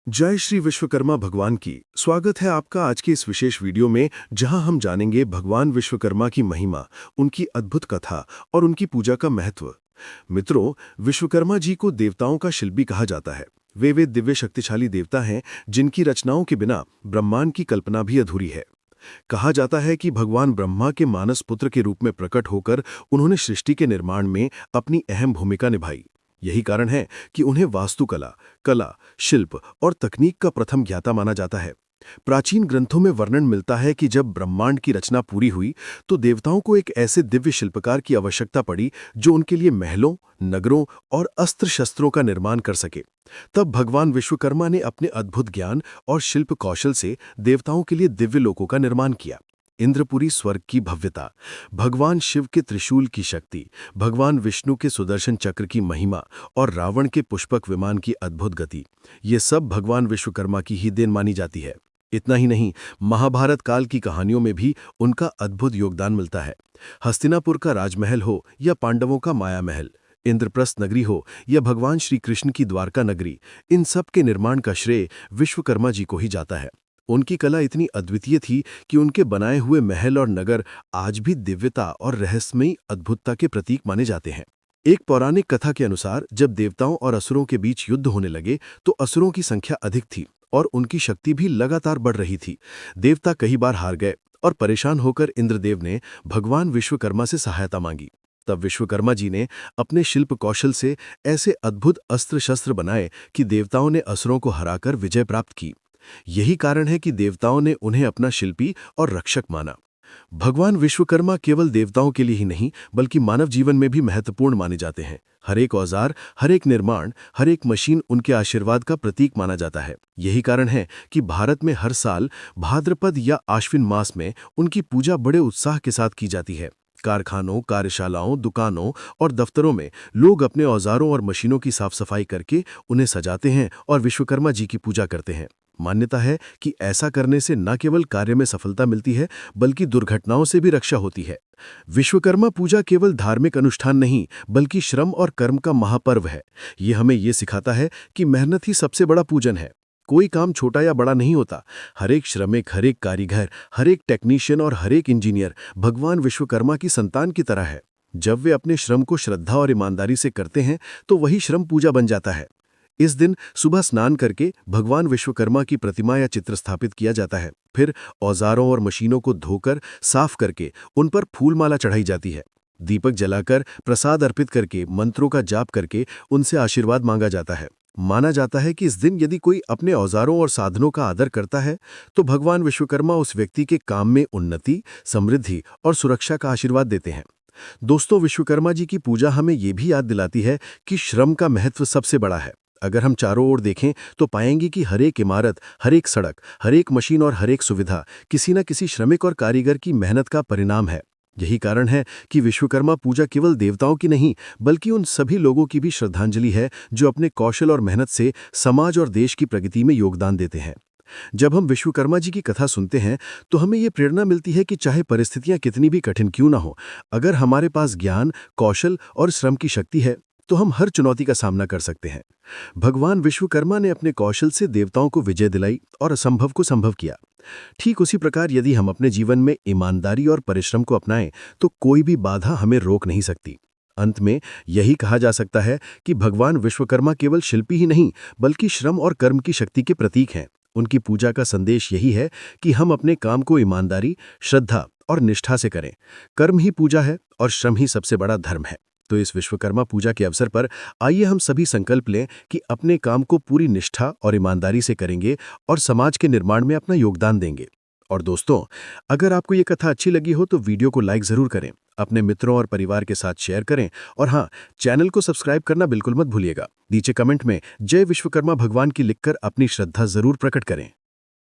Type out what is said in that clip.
जय श्री विश्वकर्मा भगवान की। स्वागत है आपका आज के इस विशेष वीडियो में, जहां हम जानेंगे भगवान विश्वकर्मा की महिमा, उनकी अद्भुत कथा और उनकी पूजा का महत्व। मित्रों, विश्वकर्मा जी को देवताओं का शिल्पी कहा जाता है। वे दिव्य शक्तिशाली देवता हैं जिनकी रचनाओं के बिना ब्रह्मांड की कल्पना भी अधूरी है। कहा जाता है कि भगवान ब्रह्मा के मानस पुत्र के रूप में प्रकट होकर उन्होंने सृष्टि के निर्माण में अपनी अहम भूमिका निभाई। यही कारण है कि उन्हें वास्तुकला, कला, शिल्प और तकनीक का प्रथम ज्ञाता माना जाता है। प्राचीन ग्रंथों में वर्णन मिलता है कि जब ब्रह्मांड की रचना पूरी हुई तो देवताओं को एक ऐसे दिव्य शिल्पकार की आवश्यकता पड़ी जो उनके लिए महलों, नगरों और अस्त्र शस्त्रों का निर्माण कर सके। तब भगवान विश्वकर्मा ने अपने अद्भुत ज्ञान और शिल्प कौशल से देवताओं के लिए दिव्य लोकों का निर्माण किया। इंद्रपुरी स्वर्ग की भव्यता, भगवान शिव के त्रिशूल की शक्ति, भगवान विष्णु के सुदर्शन चक्र की महिमा और रावण के पुष्पक विमान की अद्भुत गति, ये सब भगवान विश्वकर्मा की ही देन मानी जाती है। इतना ही नहीं, महाभारत काल की कहानियों में भी उनका अद्भुत योगदान मिलता है। हस्तिनापुर का राजमहल हो या पांडवों का माया महल, इंद्रप्रस्थ नगरी हो या भगवान श्री कृष्ण की द्वारका नगरी, इन सब के निर्माण का श्रेय विश्वकर्मा जी को ही जाता है। उनकी कला इतनी अद्वितीय थी कि उनके बनाए हुए महल और नगर आज भी दिव्यता और रहस्यमयी अद्भुतता के प्रतीक माने जाते हैं। एक पौराणिक कथा के अनुसार जब देवताओं और असुरों के बीच युद्ध होने लगे तो असुरों की संख्या अधिक थी और उनकी शक्ति भी लगातार बढ़ रही थी। देवता कई बार हार गए और परेशान होकर इंद्रदेव ने भगवान विश्वकर्मा से सहायता मांगी। तब विश्वकर्मा जी ने अपने शिल्प कौशल से ऐसे अद्भुत अस्त्र शस्त्र बनाए कि देवताओं ने असुरों को हराकर विजय प्राप्त की। यही कारण है कि देवताओं ने उन्हें अपना शिल्पी और रक्षक माना। भगवान विश्वकर्मा केवल देवताओं के लिए ही नहीं बल्कि मानव जीवन में भी महत्वपूर्ण माने जाते हैं। हर एक औजार, हर एक निर्माण, हर एक मशीन उनके आशीर्वाद का प्रतीक माना जाता है। यही कारण है कि भारत में हर साल भाद्रपद या आश्विन मास में उनकी पूजा बड़े उत्साह के साथ की जाती है। कारखानों, कार्यशालाओं, दुकानों और दफ्तरों में लोग अपने औजारों और मशीनों की साफ सफाई करके उन्हें सजाते हैं और विश्वकर्मा जी की पूजा करते हैं। मान्यता है कि ऐसा करने से न केवल कार्य में सफलता मिलती है बल्कि दुर्घटनाओं से भी रक्षा होती है। विश्वकर्मा पूजा केवल धार्मिक अनुष्ठान नहीं बल्कि श्रम और कर्म का महापर्व है। ये हमें ये सिखाता है कि मेहनत ही सबसे बड़ा पूजन है। कोई काम छोटा या बड़ा नहीं होता। हर एक श्रमिक, हर एक कारीगर, हर एक टेक्नीशियन और हर एक इंजीनियर भगवान विश्वकर्मा की संतान की तरह है। जब वे अपने श्रम को श्रद्धा और ईमानदारी से करते हैं तो वही श्रम पूजा बन जाता है। इस दिन सुबह स्नान करके भगवान विश्वकर्मा की प्रतिमा या चित्र स्थापित किया जाता है। फिर औजारों और मशीनों को धोकर साफ करके उन पर फूलमाला चढ़ाई जाती है। दीपक जलाकर प्रसाद अर्पित करके मंत्रों का जाप करके उनसे आशीर्वाद मांगा जाता है। माना जाता है कि इस दिन यदि कोई अपने औजारों और साधनों का आदर करता है तो भगवान विश्वकर्मा उस व्यक्ति के काम में उन्नति, समृद्धि और सुरक्षा का आशीर्वाद देते हैं। दोस्तों, विश्वकर्मा जी की पूजा हमें ये भी याद दिलाती है कि श्रम का महत्व सबसे बड़ा है। अगर हम चारों ओर देखें तो पाएंगे कि हर एक इमारत, हर एक सड़क, हर एक मशीन और हर एक सुविधा किसी न किसी श्रमिक और कारीगर की मेहनत का परिणाम है। यही कारण है कि विश्वकर्मा पूजा केवल देवताओं की नहीं बल्कि उन सभी लोगों की भी श्रद्धांजलि है जो अपने कौशल और मेहनत से समाज और देश की प्रगति में योगदान देते हैं। जब हम विश्वकर्मा जी की कथा सुनते हैं तो हमें ये प्रेरणा मिलती है कि चाहे परिस्थितियां कितनी भी कठिन क्यों ना हो, अगर हमारे पास ज्ञान, कौशल और श्रम की शक्ति है तो हम हर चुनौती का सामना कर सकते हैं। भगवान विश्वकर्मा ने अपने कौशल से देवताओं को विजय दिलाई और असंभव को संभव किया। ठीक उसी प्रकार यदि हम अपने जीवन में ईमानदारी और परिश्रम को अपनाएं तो कोई भी बाधा हमें रोक नहीं सकती। अंत में यही कहा जा सकता है कि भगवान विश्वकर्मा केवल शिल्पी ही नहीं बल्कि श्रम और कर्म की शक्ति के प्रतीक हैं। उनकी पूजा का संदेश यही है कि हम अपने काम को ईमानदारी, श्रद्धा और निष्ठा से करें। कर्म ही पूजा है और श्रम ही सबसे बड़ा धर्म है। तो इस विश्वकर्मा पूजा के अवसर पर आइए हम सभी संकल्प लें कि अपने काम को पूरी निष्ठा और ईमानदारी से करेंगे और समाज के निर्माण में अपना योगदान देंगे। और दोस्तों, अगर आपको ये कथा अच्छी लगी हो तो वीडियो को लाइक जरूर करें, अपने मित्रों और परिवार के साथ शेयर करें और हाँ, चैनल को सब्सक्राइब करना बिल्कुल मत भूलिएगा। नीचे कमेंट में जय विश्वकर्मा भगवान की लिखकर अपनी श्रद्धा जरूर प्रकट करें।